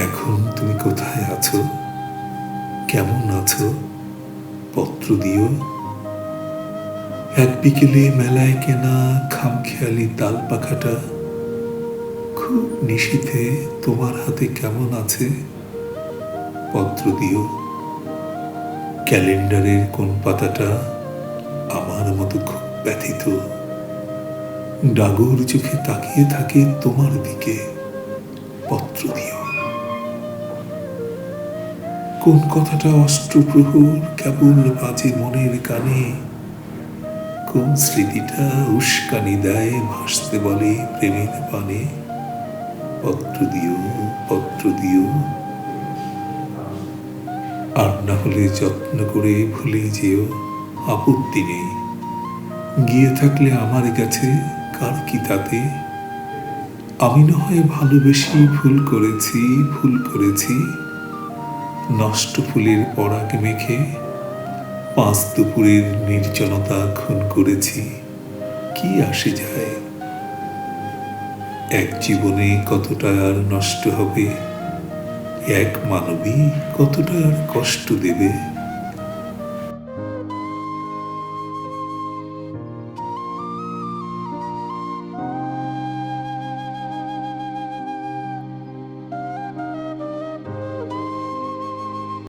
এখন তুমি কোথায় আছো? কেমন আছো? পত্র দিও। এক বিকেলে মেলায় কেনা খামখেয়ালি তাল পাখাটা খুব নিশীথে তোমার হাতে কেমন আছে? পত্র দিও। ক্যালেন্ডারের কোন পাতাটা আমার মতো খুব ব্যথিত, ডাগর চোখে তাকিয়ে থাকে তোমার দিকে। পত্র দিও। কোন কথাটা অষ্টপ্রহর কেবল বাজে মনের কানে, কোন স্মৃতিটা উস্কানি দেয় ভাসতে বলে প্রেমের পানে। পত্র দিও, পত্র দিও। আর না হলে যত্ন করে ভুলে যেও, আপত্তি নেই। গিয়ে থাকলে আমার কাছে কার কি তাতে। আমি না হয় ভালোবেসে ভুল করেছি। নষ্ট ফুলের পরাগ মেখে পাঁচ দুপুরের নির্জনতা খুন করেছি। কি আসে যায়? এক জীবনে কতটা আর নষ্ট হবে, এক মানবী কতটা আর কষ্ট দেবে।